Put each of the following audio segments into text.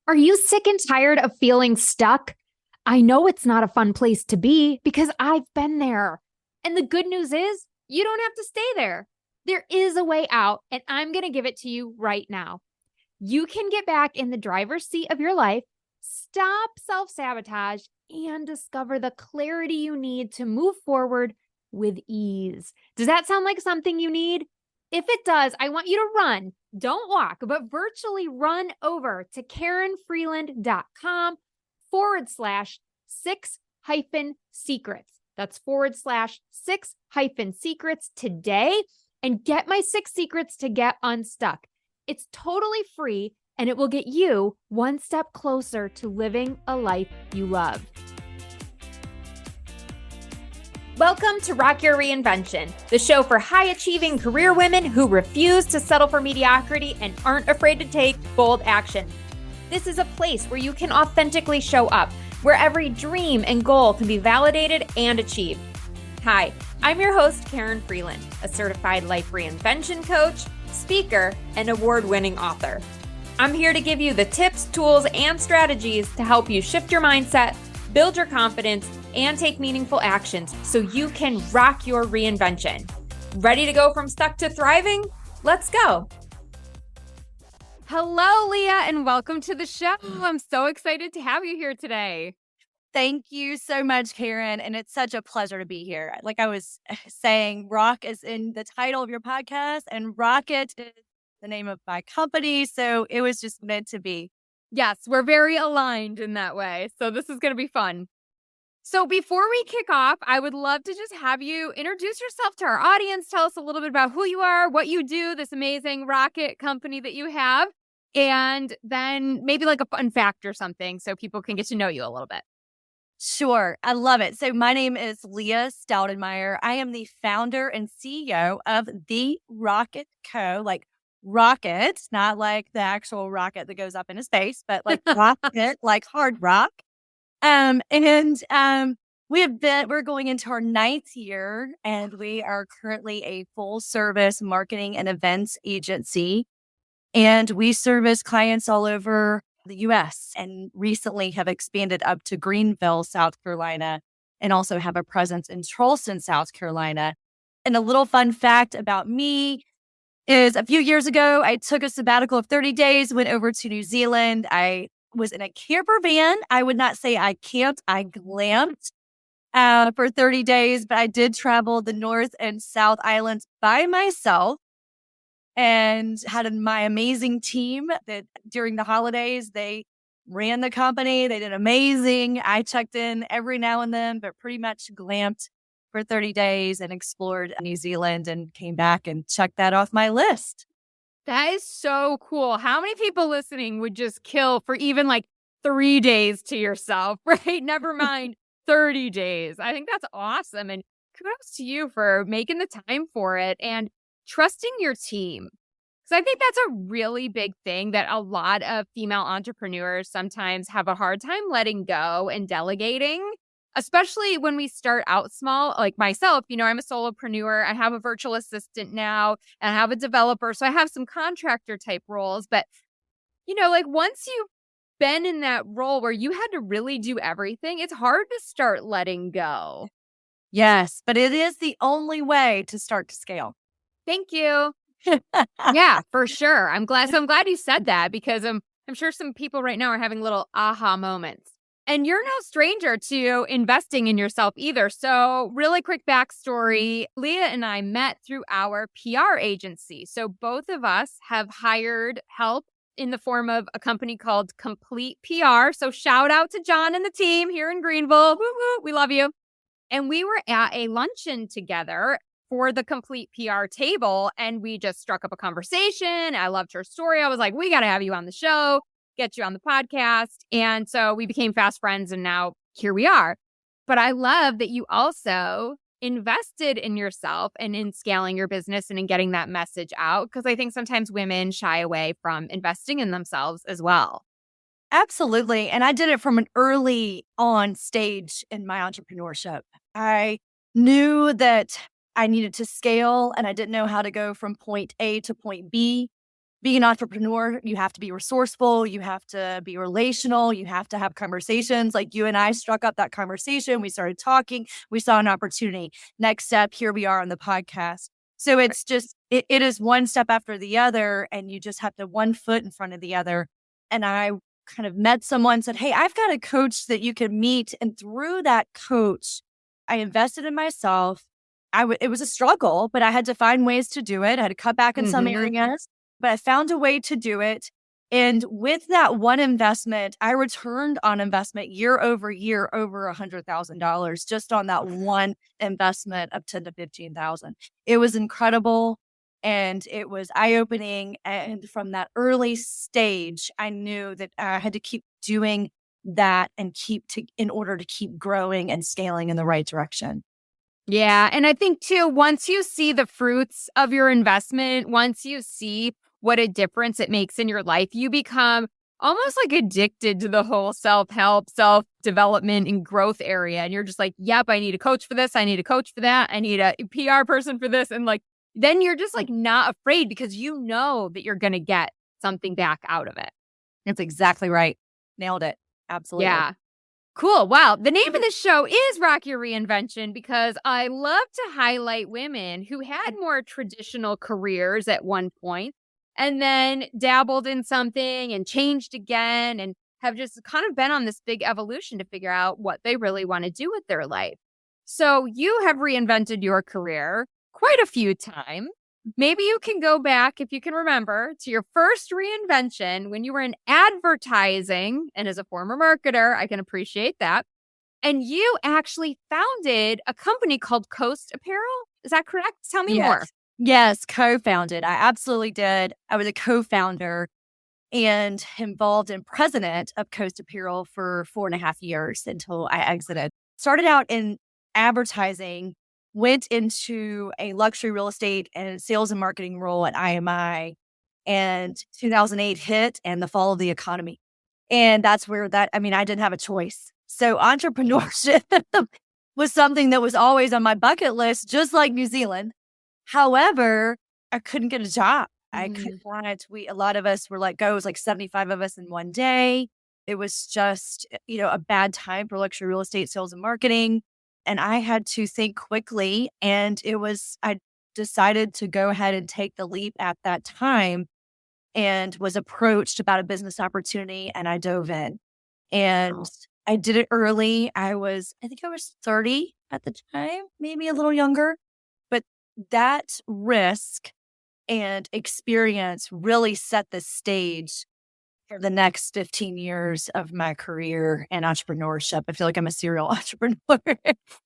Are you sick and tired of feeling stuck? I know it's not a fun place to be because I've been there. And the good news is, you don't have to stay there. There is a way out, and I'm going to give it to you right now. You can get back in the driver's seat of your life, stop self sabotage, and discover the clarity you need to move forward with ease. Does that sound like something you need? If it does, I want you to run. Don't walk, but virtually run over to KarenFreeland.com/6-secrets. That's /6-secrets today and get my 6 secrets to get unstuck. It's totally free and it will get you one step closer to living a life you love. Welcome to Rock Your Reinvention, the show for high-achieving career women who refuse to settle for mediocrity and aren't afraid to take bold action. This is a place where you can authentically show up, where every dream and goal can be validated and achieved. Hi, I'm your host, Karen Freeland, a certified life reinvention coach, speaker, and award-winning author. I'm here to give you the tips, tools, and strategies to help you shift your mindset, build your confidence, and take meaningful actions so you can rock your reinvention. Ready to go from stuck to thriving? Let's go. Hello, Leah, and welcome to the show. I'm so excited to have you here today. Thank you so much, Karen. And it's such a pleasure to be here. Like I was saying, Rock is in the title of your podcast, and Rocket is the name of my company. So it was just meant to be. Yes, we're very aligned in that way. So this is going to be fun. So before we kick off, I would love to just have you introduce yourself to our audience. Tell us a little bit about who you are, what you do, this amazing rocket company that you have, and then maybe like a fun fact or something so people can get to know you a little bit. Sure. I love it. So my name is Leah Stoudenmire. I am the founder and CEO of The Rocket Co. Like rocket, not like the actual rocket that goes up into space, but like rocket, like hard rock. We're going into our 9th year, and we are currently a full service marketing and events agency. And we service clients all over the US and recently have expanded up to Greenville, South Carolina, and also have a presence in Charleston, South Carolina. And a little fun fact about me is a few years ago, I took a sabbatical of 30 days, went over to New Zealand. I was in a camper van. I would not say I camped, I glamped for 30 days, but I did travel the North and South Islands by myself and had my amazing team that during the holidays, they ran the company. They did amazing. I checked in every now and then, but pretty much glamped for 30 days and explored New Zealand and came back and checked that off my list. That is so cool. How many people listening would just kill for even like 3 days to yourself, right? Never mind 30 days. I think that's awesome. And kudos to you for making the time for it and trusting your team. Because I think that's a really big thing that a lot of female entrepreneurs sometimes have a hard time letting go and delegating, especially when we start out small. Like myself, I'm a solopreneur. I have a virtual assistant now and I have a developer. So I have some contractor type roles. But, like once you've been in that role where you had to really do everything, it's hard to start letting go. Yes, but it is the only way to start to scale. Thank you. Yeah, for sure. I'm glad you said that because I'm sure some people right now are having little aha moments. And you're no stranger to investing in yourself either. So really quick backstory, Leah and I met through our PR agency. So both of us have hired help in the form of a company called Complete PR. So shout out to John and the team here in Greenville. Woo woo, we love you. And we were at a luncheon together for the Complete PR table, and we just struck up a conversation. I loved her story. I was like, we got to have you on the show, get you on the podcast. And so we became fast friends, and now here we are. But I love that you also invested in yourself and in scaling your business and in getting that message out, because I think sometimes women shy away from investing in themselves as well. Absolutely. And I did it from an early on stage in my entrepreneurship. I knew that I needed to scale and I didn't know how to go from point A to point B. being an entrepreneur, you have to be resourceful, you have to be relational, you have to have conversations. Like you and I struck up that conversation. We started talking, we saw an opportunity. Next step, here we are on the podcast. So it's just, it is one step after the other, and you just have to one foot in front of the other. And I kind of met someone, said, hey, I've got a coach that you can meet. And through that coach, I invested in myself. It was a struggle, but I had to find ways to do it. I had to cut back in some areas, but I found a way to do it. And with that one investment, I returned on investment year over year over $100,000 just on that one investment of 10 to 15,000. It was incredible and it was eye-opening. And from that early stage, I knew that I had to keep doing that and in order to keep growing and scaling in the right direction. Yeah. And I think too, once you see the fruits of your investment, once you see what a difference it makes in your life, you become almost like addicted to the whole self-help, self-development and growth area. And you're just like, yep, I need a coach for this. I need a coach for that. I need a PR person for this. And like, then you're just like not afraid because you know that you're going to get something back out of it. That's exactly right. Nailed it. Absolutely. Yeah. Cool. Wow. The name of the show is Rock Your Reinvention because I love to highlight women who had more traditional careers at one point and then dabbled in something and changed again and have just kind of been on this big evolution to figure out what they really want to do with their life. So you have reinvented your career quite a few times. Maybe you can go back, if you can remember, to your first reinvention when you were in advertising. And as a former marketer, I can appreciate that. And you actually founded a company called Coast Apparel. Is that correct? Tell me more. Yes, co-founded. I absolutely did. I was a co-founder and involved in president of Coast Apparel for 4.5 years until I exited. Started out in advertising, went into a luxury real estate and sales and marketing role at IMI, and 2008 hit and the fall of the economy. And that's where I didn't have a choice. So entrepreneurship was something that was always on my bucket list, just like New Zealand. However, I couldn't get a job. I couldn't want it. A lot of us were let go. It was like 75 of us in one day. It was just, a bad time for luxury real estate sales and marketing. And I had to think quickly. And I decided to go ahead and take the leap at that time and was approached about a business opportunity. And I dove in and I did it early. I think I was 30 at the time, maybe a little younger. But that risk and experience really set the stage for the next 15 years of my career and entrepreneurship. I feel like I'm a serial entrepreneur.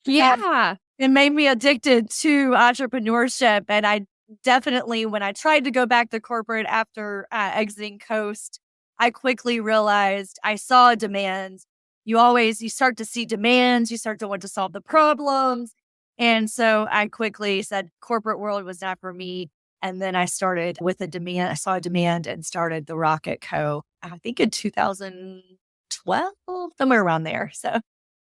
Yeah. It made me addicted to entrepreneurship. And I definitely, when I tried to go back to corporate after exiting Coast, I quickly realized I saw demands. You start to see demands. You start to want to solve the problems. And so I quickly said corporate world was not for me. And then I started with a demand. I saw a demand and started the Rocket Co. I think in 2012, somewhere around there. So,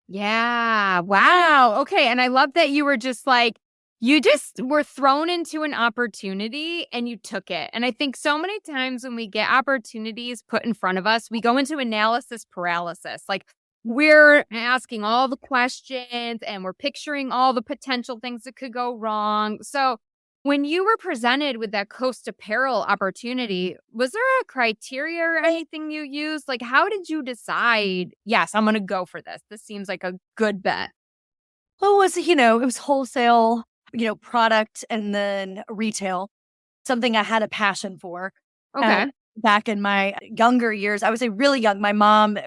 yeah. Wow. Okay. And I love that you were just like, you just were thrown into an opportunity and you took it. And I think so many times when we get opportunities put in front of us, we go into analysis paralysis. Like we're asking all the questions and we're picturing all the potential things that could go wrong. So when you were presented with that Coast Apparel opportunity, was there a criteria or anything you used? Like, how did you decide, yes, I'm going to go for this? This seems like a good bet. Well, it was wholesale, product and then retail, something I had a passion for. Okay. Back in my younger years, I would say really young. My mom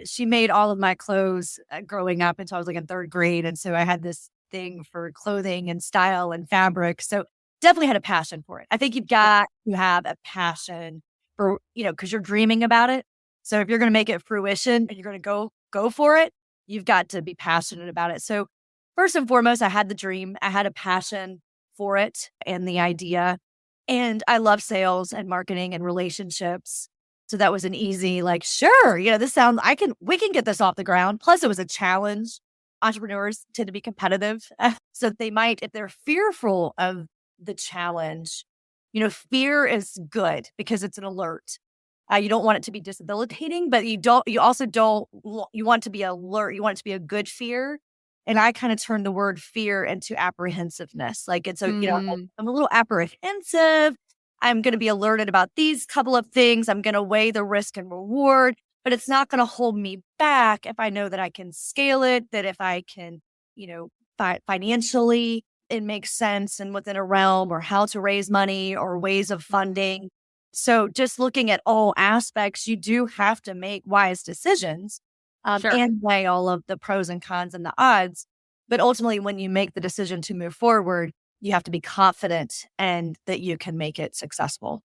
she made all of my clothes growing up until I was like in 3rd grade. And so I had this thing for clothing and style and fabric. So definitely had a passion for it. I think you've got to have a passion for, because you're dreaming about it. So if you're going to make it fruition and you're going to go for it, you've got to be passionate about it. So first and foremost, I had the dream. I had a passion for it and the idea. And I love sales and marketing and relationships. So that was an easy, sure, we can get this off the ground. Plus it was a challenge. Entrepreneurs tend to be competitive. So they might, if they're fearful of the challenge, Fear is good because it's an alert. You don't want it to be debilitating, but you also don't, you want it to be alert. You want it to be a good fear. And I kind of turned the word fear into apprehensiveness. Like Mm, I'm a little apprehensive. I'm going to be alerted about these couple of things. I'm going to weigh the risk and reward, but it's not going to hold me back if I know that I can scale it, that if I can, financially, it makes sense and within a realm, or how to raise money or ways of funding. So just looking at all aspects, you do have to make wise decisions, sure. and weigh all of the pros and cons and the odds. But ultimately, when you make the decision to move forward, you have to be confident and that you can make it successful.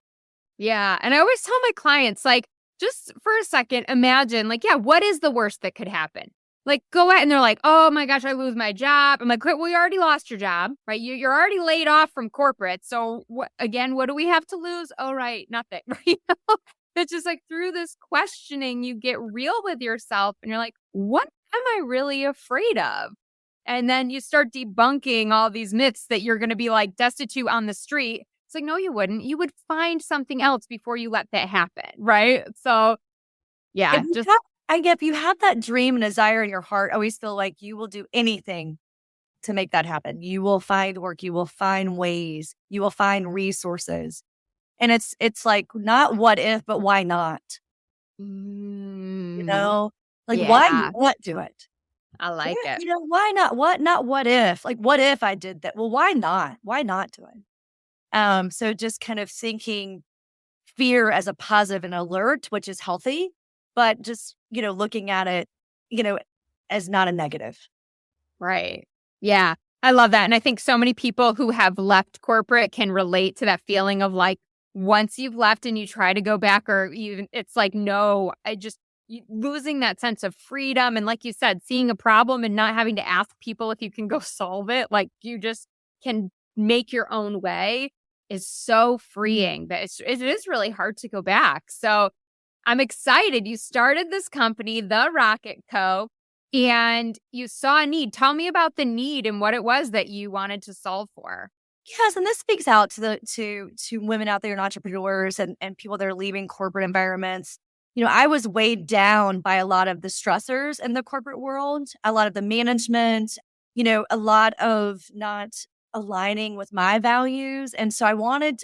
Yeah. And I always tell my clients, like, just for a second, imagine, like, yeah, what is the worst that could happen? Like, go out and they're like, oh my gosh, I lose my job. I'm like, well, you already lost your job, right? You're already laid off from corporate. So, what do we have to lose? Oh, right. Nothing. Right? It's just like through this questioning, you get real with yourself and you're like, what am I really afraid of? And then you start debunking all these myths that you're going to be like destitute on the street. It's like, no, you wouldn't. You would find something else before you let that happen. Right. So, If yeah, you just have, if you have that dream and desire in your heart, I always feel like you will do anything to make that happen. You will find work. You will find ways. You will find resources. And it's like not what if, but why not? You mm, know, like why yeah, not do it? I Yeah, like it. why not? What not what if? Like what if I did that? Well, why not? Why not do it? So just kind of thinking fear as a positive and alert, which is healthy, but just, looking at it, you know, as not a negative. Right. Yeah. I love that. And I think so many people who have left corporate can relate to that feeling of like, once you've left and you try to go back, or even it's like, no, losing that sense of freedom. And like you said, seeing a problem and not having to ask people if you can go solve it, like you just can make your own way is so freeing that it is really hard to go back. So I'm excited. You started this company, The Rocket Co., and you saw a need. Tell me about the need and what it was that you wanted to solve for. Yes, and this speaks out to to women out there and entrepreneurs and people that are leaving corporate environments. I was weighed down by a lot of the stressors in the corporate world, a lot of the management, a lot of not aligning with my values. And so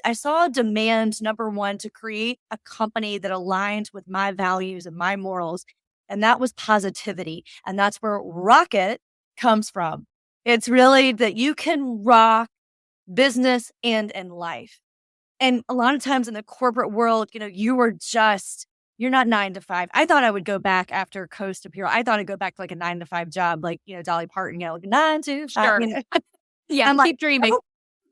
I saw a demand, number one, to create a company that aligned with my values and my morals. And that was positivity. And that's where Rocket comes from. It's really that you can rock business and in life. And a lot of times in the corporate world, you're not 9 to 5. I thought I would go back after Coast Apparel. I thought I'd go back to like a 9 to 5 job, like, Dolly Parton, like 9 to 5. Sure. Yeah. I'm like, Keep dreaming. oh,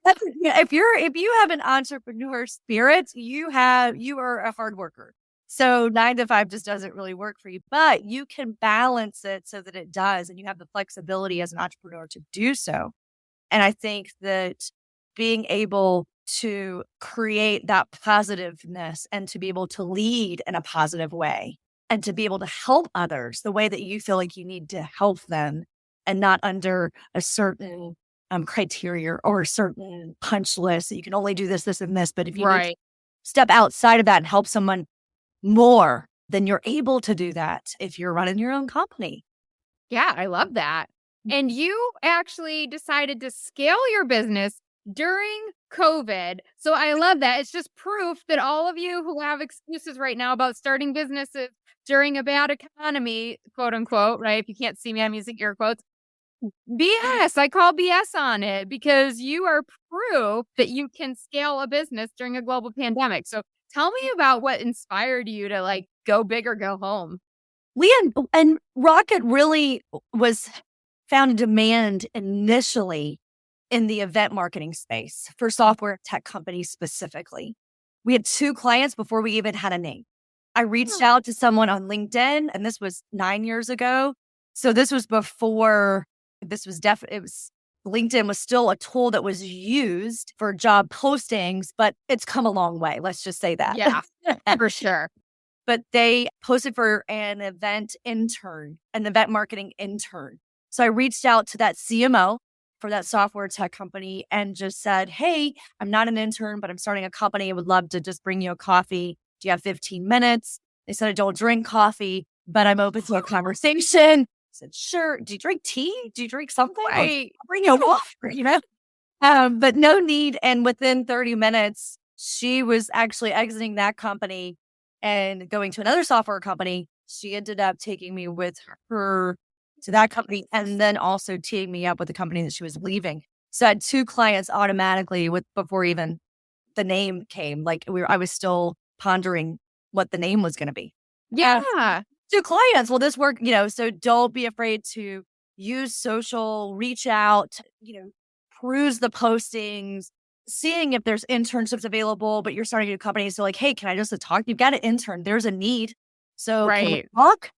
if you have an entrepreneur spirit, you are a hard worker. So 9 to 5 just doesn't really work for you, but you can balance it so that it does. And you have the flexibility as an entrepreneur to do so. And I think that being able to create that positiveness and to be able to lead in a positive way and to be able to help others the way that you feel like you need to help them and not under a certain criteria or a certain punch list that you can only do this, this, and this. But if you need to Right. step outside of that and help someone more, then you're able to do that if you're running your own company. Yeah. I love that. And you actually decided to scale your business during COVID. So I love that. It's just proof that all of you who have excuses right now about starting businesses during a bad economy, quote unquote, right? If you can't see me, I'm using air quotes. BS. I call BS on it because you are proof that you can scale a business during a global pandemic. So tell me about what inspired you to like go big or go home. Leah and Rocket really was found a demand initially in the event marketing space for software tech companies specifically. We had 2 clients before we even had a name. I reached out to someone on LinkedIn, and this was 9 years ago. So this was before it was LinkedIn was still a tool that was used for job postings, but it's come a long way. Let's just say that. Yeah, for sure. But they posted for an event marketing intern. So I reached out to that CMO for that software tech company and just said, hey, I'm not an intern, but I'm starting a company. I would love to just bring you a coffee. Do you have 15 minutes? They said, I don't drink coffee, but I'm open to a conversation. I said, sure. Do you drink tea? Do you drink something? I'll Right. bring you a water, but no need. And within 30 minutes, she was actually exiting that company and going to another software company. She ended up taking me with her to that company and then also teeing me up with the company that she was leaving. So I had two clients automatically before even the name came. Like I was still pondering what the name was going to be. Yeah. Two clients. Well, this work, so don't be afraid to use social, reach out, peruse the postings, seeing if there's internships available, but you're starting a new company. So like, hey, can I just talk? You've got an intern. There's a need. So can we Right. talk?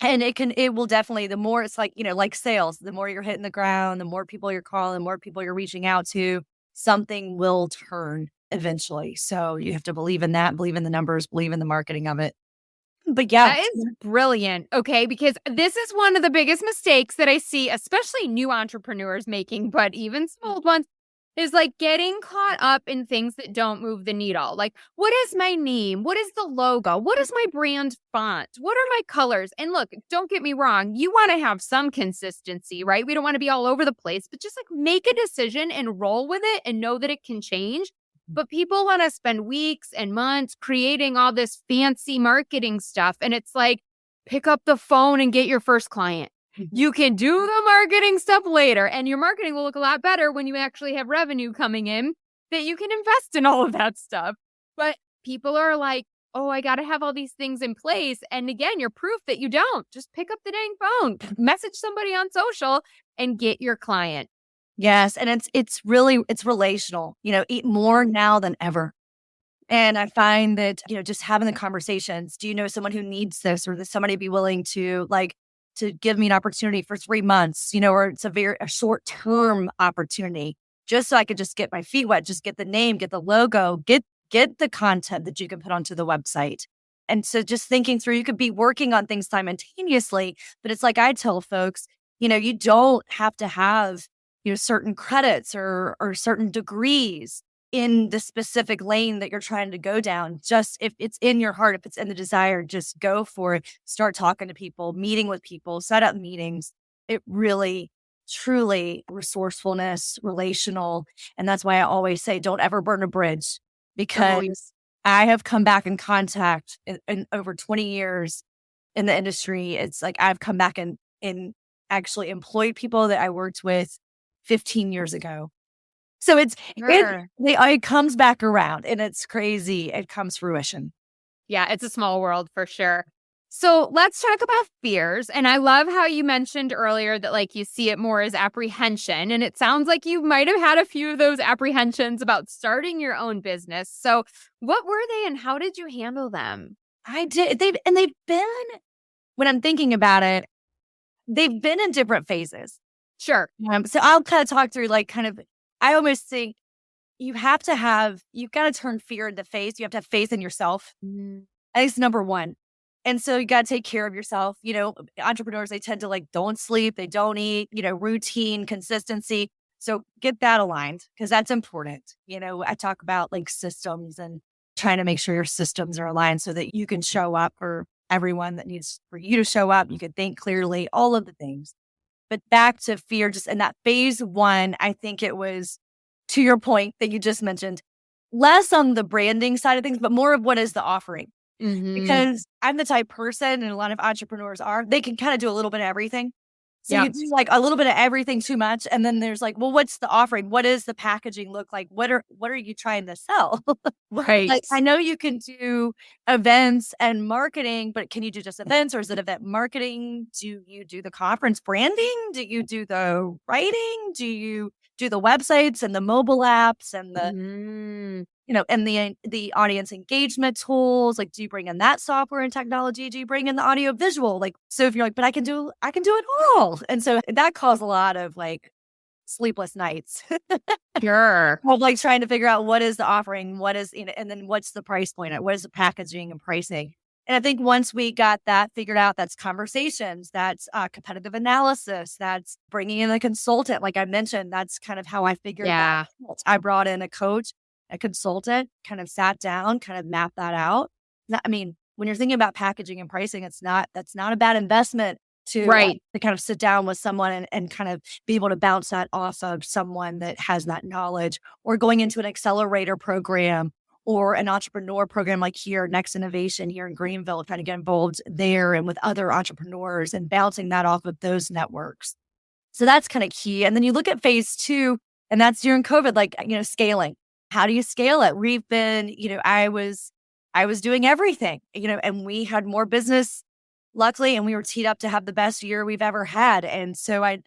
And it will definitely, the more it's like sales, the more you're hitting the ground, the more people you're calling, the more people you're reaching out to, something will turn eventually. So you have to believe in that, believe in the numbers, believe in the marketing of it. But yeah. That is brilliant. Okay. Because this is one of the biggest mistakes that I see, especially new entrepreneurs making, but even some old ones, is like getting caught up in things that don't move the needle. Like, what is my name? What is the logo? What is my brand font? What are my colors? And look, don't get me wrong. You want to have some consistency, right? We don't want to be all over the place, but just like make a decision and roll with it and know that it can change. But people want to spend weeks and months creating all this fancy marketing stuff. And it's like, pick up the phone and get your first client. You can do the marketing stuff later, and your marketing will look a lot better when you actually have revenue coming in that you can invest in all of that stuff. But people are like, oh, I got to have all these things in place. And again, you're proof that you don't. Just pick up the dang phone, message somebody on social, and get your client. Yes. And it's relational, eat more now than ever. And I find that, just having the conversations, do you know someone who needs this, or does somebody be willing to give me an opportunity for 3 months, or it's a short term opportunity, just so I could just get my feet wet, just get the name, get the logo, get the content that you can put onto the website. And so just thinking through, you could be working on things simultaneously, but it's like I tell folks, you don't have to have, certain credits or certain degrees in the specific lane that you're trying to go down. Just if it's in your heart, if it's in the desire, just go for it. Start talking to people, meeting with people, set up meetings. It really, truly resourcefulness, relational. And that's why I always say, don't ever burn a bridge, because I have come back in contact in over 20 years in the industry. It's like I've come back and actually employed people that I worked with 15 years ago. So it comes back around, and it's crazy. It comes fruition. Yeah, it's a small world for sure. So let's talk about fears. And I love how you mentioned earlier that like you see it more as apprehension. And it sounds like you might have had a few of those apprehensions about starting your own business. So what were they and how did you handle them? I did. They've been, when I'm thinking about it, they've been in different phases. Sure. So I'll kind of talk through I almost think you've got to turn fear into faith. You have to have faith in yourself. Mm. I think it's number one. And so you got to take care of yourself. Entrepreneurs, they tend to don't sleep, they don't eat, routine, consistency. So get that aligned, because that's important. I talk about systems and trying to make sure your systems are aligned so that you can show up for everyone that needs for you to show up. You can think clearly, all of the things. But back to fear, just in that phase one, I think it was, to your point that you just mentioned, less on the branding side of things, but more of what is the offering. Mm-hmm. Because I'm the type person, and a lot of entrepreneurs are, they can kind of do a little bit of everything. So you do a little bit of everything too much. And then there's well, what's the offering? What does the packaging look like? What are you trying to sell? Right. I know you can do events and marketing, but can you do just events, or is it event marketing? Do you do the conference branding? Do you do the writing? Do you do the websites and the mobile apps and the, and the audience engagement tools? Do you bring in that software and technology? Do you bring in the audio visual? So if you're but I can do it all. And so that caused a lot of sleepless nights. Sure. Of trying to figure out what is the offering, what is, and then what's the price point, what is the packaging and pricing. And I think once we got that figured out, that's conversations, that's competitive analysis, that's bringing in a consultant. Like I mentioned, that's kind of how I figured that Yeah. out. I brought in a coach, a consultant, kind of sat down, kind of mapped that out. I mean, when you're thinking about packaging and pricing, that's not a bad investment Right. to kind of sit down with someone and kind of be able to bounce that off of someone that has that knowledge, or going into an accelerator program or an entrepreneur program like here, Next Innovation here in Greenville, trying to get involved there and with other entrepreneurs and bouncing that off of those networks. So that's kind of key. And then you look at phase two, and that's during COVID, like, scaling. How do you scale it? We've been, I was doing everything, and we had more business, luckily, and we were teed up to have the best year we've ever had. And so I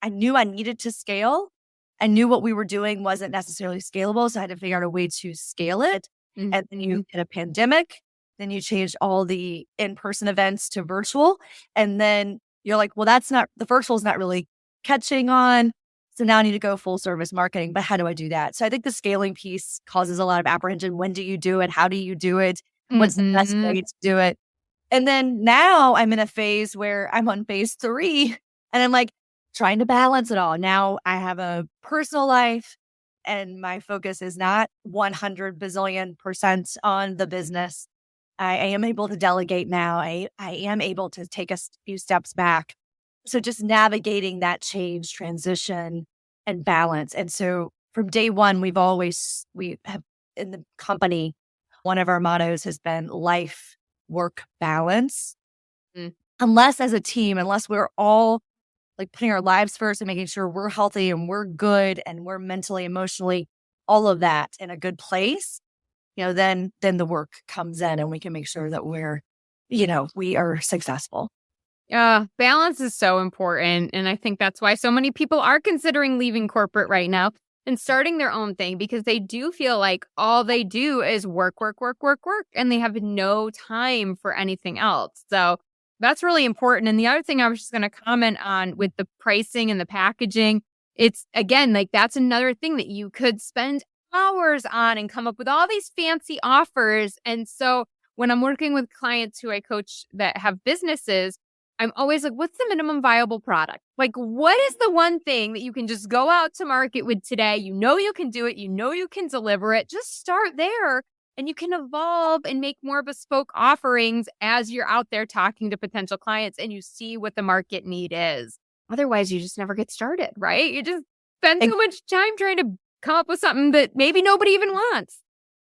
knew I needed to scale. I knew what we were doing wasn't necessarily scalable. So I had to figure out a way to scale it. And then you hit a pandemic, then you changed all the in-person events to virtual. And then you're like, well, the virtual is not really catching on. So now I need to go full service marketing, but how do I do that? So I think the scaling piece causes a lot of apprehension. When do you do it? How do you do it? What's the best way to do it? And then now I'm in a phase where I'm on phase 3 and I'm like trying to balance it all. Now I have a personal life and my focus is not 100 bazillion% on the business. I am able to delegate now. I am able to take a few steps back. So just navigating that change, transition, and balance. And so from day one, we have in the company, one of our mottos has been life, work, balance. Unless as a team, unless we're all like putting our lives first and making sure we're healthy and we're good and we're mentally, emotionally, all of that in a good place, then the work comes in and we can make sure that we are successful. Balance is so important. And I think that's why so many people are considering leaving corporate right now and starting their own thing, because they do feel like all they do is work, work, work, work, work, and they have no time for anything else. So that's really important. And the other thing I was just going to comment on with the pricing and the packaging, it's again, like that's another thing that you could spend hours on and come up with all these fancy offers. And so when I'm working with clients who I coach that have businesses, I'm always like, what's the minimum viable product? Like, what is the one thing that you can just go out to market with today? You know you can do it. You know you can deliver it. Just start there and you can evolve and make more bespoke offerings as you're out there talking to potential clients and you see what the market need is. Otherwise, you just never get started, right? You just spend so much time trying to come up with something that maybe nobody even wants.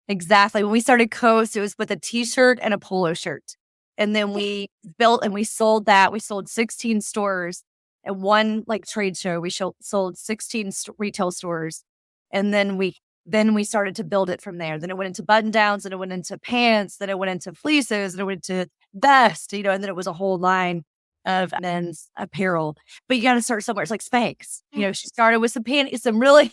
Exactly. When we started Coast, it was with a t-shirt and a polo shirt. And then we built and we sold that. We sold 16 stores at one trade show. We sold 16 retail stores. And then we started to build it from there. Then it went into button downs, then it went into pants, then it went into fleeces, then it went into vest, and then it was a whole line of men's apparel. But you got to start somewhere. It's like Spanx. She started with some panties, some really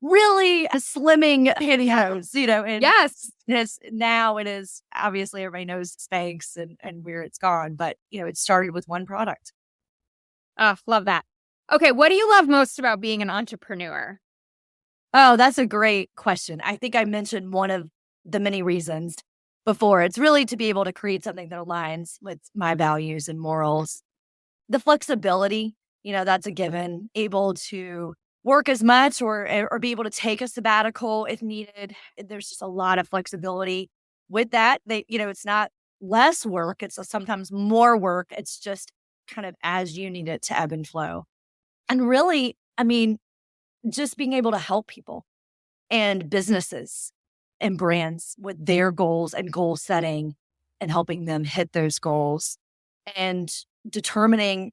slimming pantyhose, and yes, now it is obviously everybody knows Spanx and where it's gone, but it started with one product. Oh, love that. Okay. What do you love most about being an entrepreneur? Oh, that's a great question. I think I mentioned one of the many reasons before. It's really to be able to create something that aligns with my values and morals. The flexibility, that's a given. Able to work as much or be able to take a sabbatical if needed. There's just a lot of flexibility with that. It's not less work. It's sometimes more work. It's just kind of as you need it to ebb and flow. And really, just being able to help people and businesses and brands with their goals and goal setting and helping them hit those goals and determining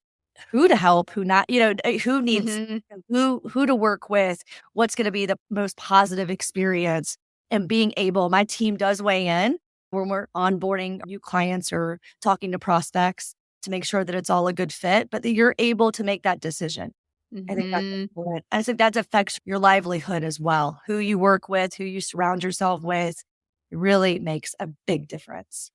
who to help, who not, who needs, who to work with, what's going to be the most positive experience, and being able, my team does weigh in when we're onboarding new clients or talking to prospects to make sure that it's all a good fit, but that you're able to make that decision. I think that's important. I think that affects your livelihood as well. Who you work with, who you surround yourself with, it really makes a big difference.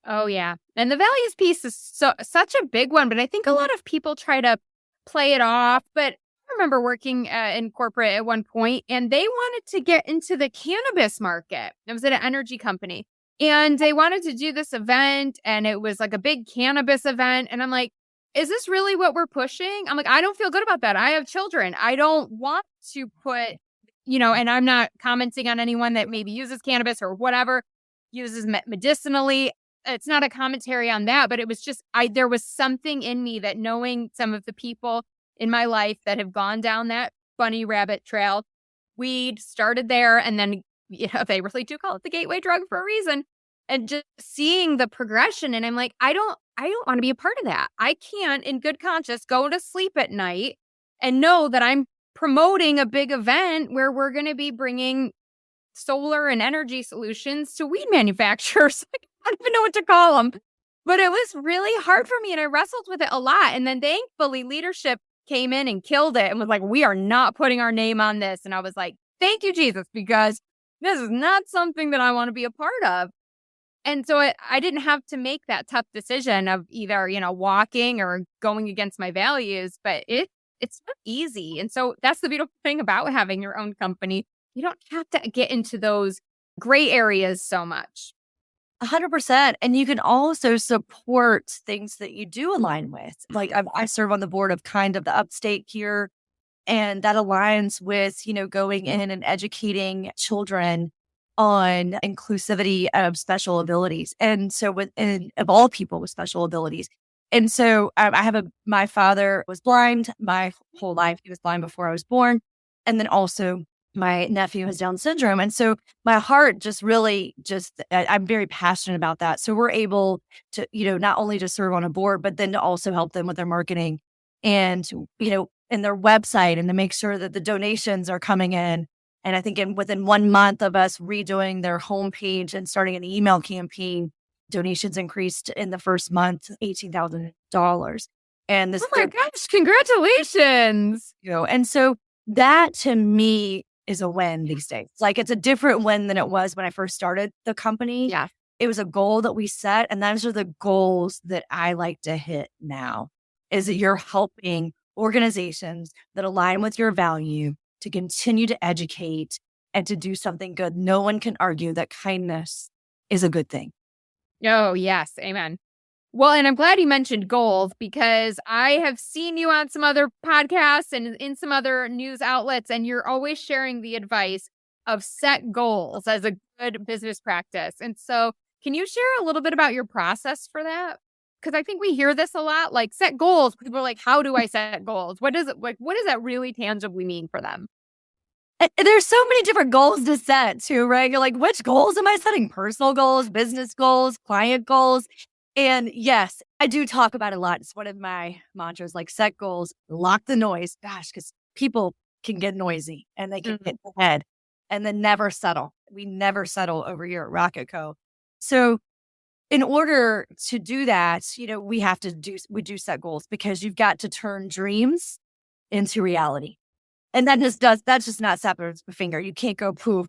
Oh, yeah. And the values piece is such a big one, but I think a lot of people try to play it off. But I remember working in corporate at one point, and they wanted to get into the cannabis market. I was at an energy company. And they wanted to do this event, and it was like a big cannabis event. And I'm like, is this really what we're pushing? I'm like, I don't feel good about that. I have children. I don't want to put, and I'm not commenting on anyone that maybe uses cannabis or whatever, uses medicinally. It's not a commentary on that, but it was just, there was something in me that, knowing some of the people in my life that have gone down that bunny rabbit trail, weed started there. And then, they really do call it the gateway drug for a reason. And just seeing the progression. And I'm like, I don't want to be a part of that. I can't in good conscience go to sleep at night and know that I'm promoting a big event where we're going to be bringing solar and energy solutions to weed manufacturers. Like, I don't even know what to call them. But it was really hard for me, and I wrestled with it a lot. And then thankfully leadership came in and killed it and was like, we are not putting our name on this. And I was like, thank you, Jesus, because this is not something that I want to be a part of. And so I didn't have to make that tough decision of either, walking or going against my values, but it's not easy. And so that's the beautiful thing about having your own company. You don't have to get into those gray areas so much. 100%. And you can also support things that you do align with. Like I serve on the board of Kind of the Upstate here, and that aligns with, going in and educating children on inclusivity of special abilities. And so of all people with special abilities. And so my father was blind my whole life. He was blind before I was born. And then also my nephew has Down syndrome. And so my heart I'm very passionate about that. So we're able to, not only to serve on a board, but then to also help them with their marketing and, in their website, and to make sure that the donations are coming in. And I think within 1 month of us redoing their homepage and starting an email campaign, donations increased in the first month $18,000. And this, oh my gosh, congratulations! And so that to me is a win these days. Like, it's a different win than it was when I first started the company. Yeah, it was a goal that we set, and those are the goals that I like to hit now. Is that you're helping organizations that align with your value to continue to educate and to do something good. No one can argue that kindness is a good thing. Oh, yes. Amen. Well, and I'm glad you mentioned goals, because I have seen you on some other podcasts and in some other news outlets, and you're always sharing the advice of set goals as a good business practice. And so can you share a little bit about your process for that? Because I think we hear this a lot, like set goals. People are like, how do I set goals? What does that really tangibly mean for them? There's so many different goals to set too, right? You're like, which goals am I setting? Personal goals, business goals, client goals. And yes, I do talk about it a lot. It's one of my mantras, like set goals, lock the noise. Gosh, because people can get noisy and they can get ahead, and then never settle. We never settle over here at Rocket Co. So in order to do that, we do set goals, because you've got to turn dreams into reality. And that's just not snapping a finger. You can't go poof.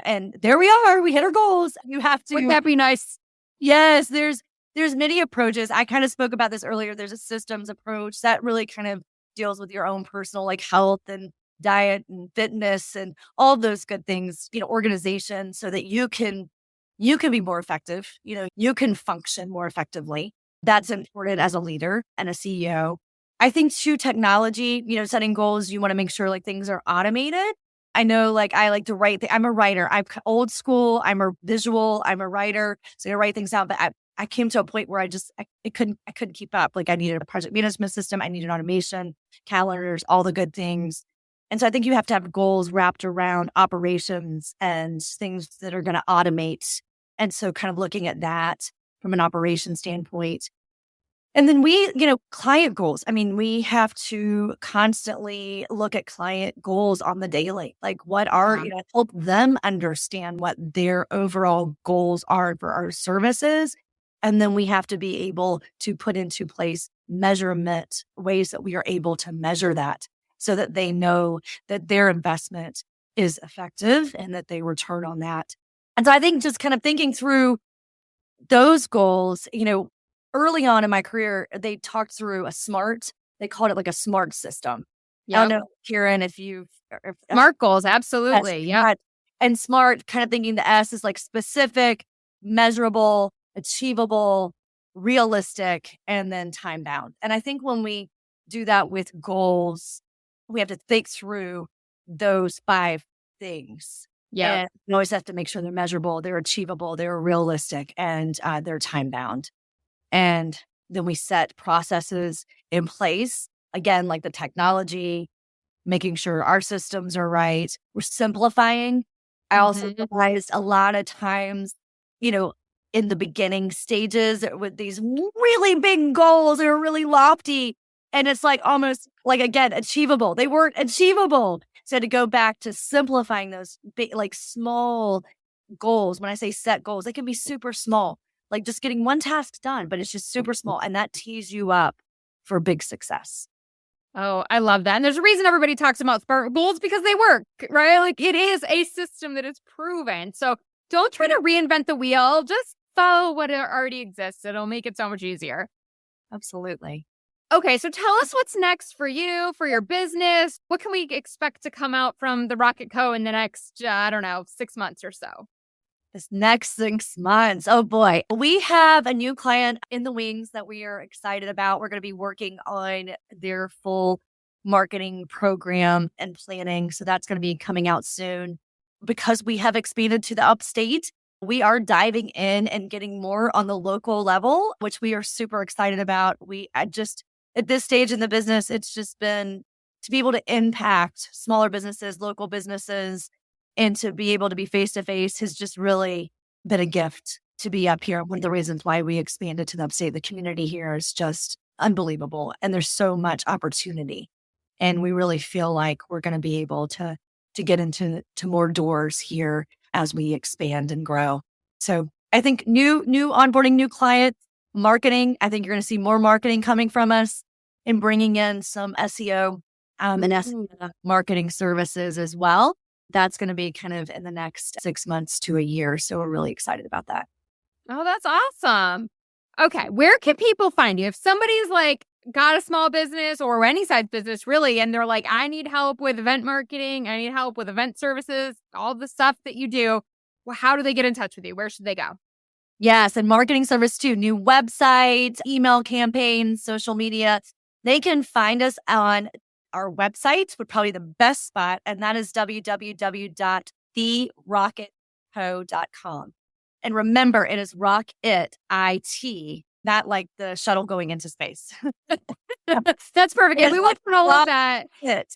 And there we are. We hit our goals. You have to. Wouldn't that be nice? Yes, there's many approaches. I kind of spoke about this earlier. There's a systems approach that really kind of deals with your own personal, like, health and diet and fitness and all those good things, organization, so that you can be more effective. You can function more effectively. That's important as a leader and a CEO. I think too, technology, setting goals, you want to make sure like things are automated. I know, like, I like to write. I'm a writer. I'm old school. I'm a visual. I'm a writer. So I write things out. But I came to a point where I couldn't keep up. Like, I needed a project management system. I needed automation, calendars, all the good things. And so I think you have to have goals wrapped around operations and things that are going to automate. And so kind of looking at that from an operation standpoint. And then client goals. I mean, we have to constantly look at client goals on the daily. Like, what are, help them understand what their overall goals are for our services. And then we have to be able to put into place measurement ways that we are able to measure that, so that they know that their investment is effective and that they return on that. And so I think just kind of thinking through those goals, early on in my career, they talked through they called it like a SMART system. Yep. I don't know, Kieran, if SMART goals, absolutely. Yeah. And SMART, kind of thinking the S is like specific, measurable, achievable, realistic, and then time bound. And I think when we do that with goals, we have to think through those 5 things. Yeah. And you always have to make sure they're measurable, they're achievable, they're realistic, and they're time bound. And then we set processes in place, again, like the technology, making sure our systems are right. We're simplifying. I also realized a lot of times, in the beginning stages with these really big goals, they were really lofty. And it's like almost like, again, achievable. They weren't achievable. So to go back to simplifying those big, like small goals. When I say set goals, they can be super small, like just getting one task done, but it's just super small. And that tees you up for big success. Oh, I love that. And there's a reason everybody talks about SMART goals, because they work, right? Like, it is a system that is proven. So don't try to reinvent the wheel. Just follow what already exists. It'll make it so much easier. Absolutely. Okay, so tell us what's next for you, for your business. What can we expect to come out from the Rocket Co. in the next, 6 months or so? This next 6 months. Oh boy. We have a new client in the wings that we are excited about. We're going to be working on their full marketing program and planning. So that's going to be coming out soon. Because we have expanded to the upstate, we are diving in and getting more on the local level, which we are super excited about. At this stage in the business, it's just been to be able to impact smaller businesses, local businesses, and to be able to be face-to-face has just really been a gift to be up here. One of the reasons why we expanded to the upstate, the community here is just unbelievable. And there's so much opportunity. And we really feel like we're going to be able to get into more doors here as we expand and grow. So I think new onboarding, new clients, marketing. I think you're going to see more marketing coming from us and bringing in some SEO and SEO marketing services as well. That's going to be kind of in the next 6 months to a year. So we're really excited about that. Oh, that's awesome. Okay, where can people find you? If somebody's like got a small business or any size business really, and they're like, I need help with event marketing, I need help with event services, all the stuff that you do, well, how do they get in touch with you? Where should they go? Yes, and marketing service too. New websites, email campaigns, social media. They can find us on our website, would probably the best spot, and that is www.therocketco.com. And remember, it is Rocket IT, not like the shuttle going into space. That's perfect. And we will put all of that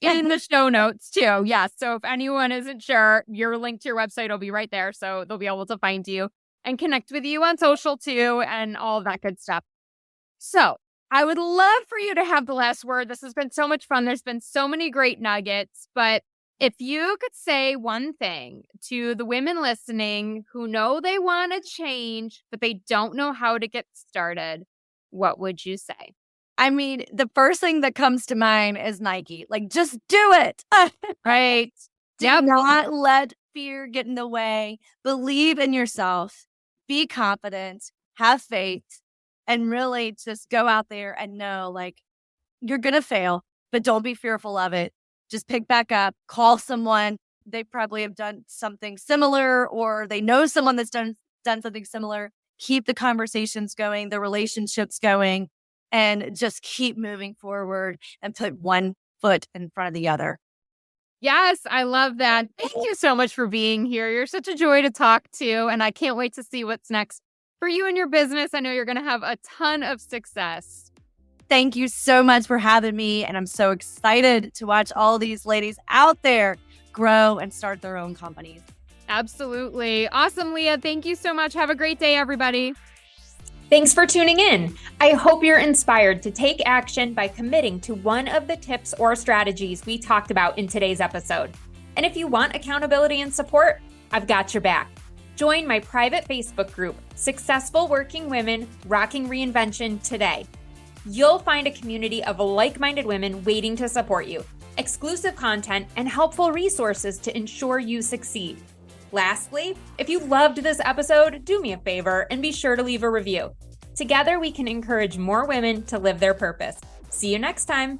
in the show notes too. Yeah. So if anyone isn't sure, your link to your website will be right there. So they'll be able to find you and connect with you on social too and all of that good stuff. So I would love for you to have the last word. This has been so much fun. There's been so many great nuggets, but if you could say one thing to the women listening who know they want to change, but they don't know how to get started, what would you say? I mean, the first thing that comes to mind is Nike. Like, just do it. Right? Do not let fear get in the way. Believe in yourself. Be confident. Have faith. And really just go out there and know, like, you're going to fail, but don't be fearful of it. Just pick back up, call someone. They probably have done something similar, or they know someone that's done something similar. Keep the conversations going, the relationships going, and just keep moving forward and put one foot in front of the other. Yes, I love that. Thank you so much for being here. You're such a joy to talk to, and I can't wait to see what's next for you and your business. I know you're going to have a ton of success. Thank you so much for having me. And I'm so excited to watch all these ladies out there grow and start their own companies. Absolutely. Awesome, Leah. Thank you so much. Have a great day, everybody. Thanks for tuning in. I hope you're inspired to take action by committing to one of the tips or strategies we talked about in today's episode. And if you want accountability and support, I've got your back. Join my private Facebook group, Successful Working Women Rocking Reinvention today. You'll find a community of like-minded women waiting to support you, exclusive content, and helpful resources to ensure you succeed. Lastly, if you loved this episode, do me a favor and be sure to leave a review. Together, we can encourage more women to live their purpose. See you next time.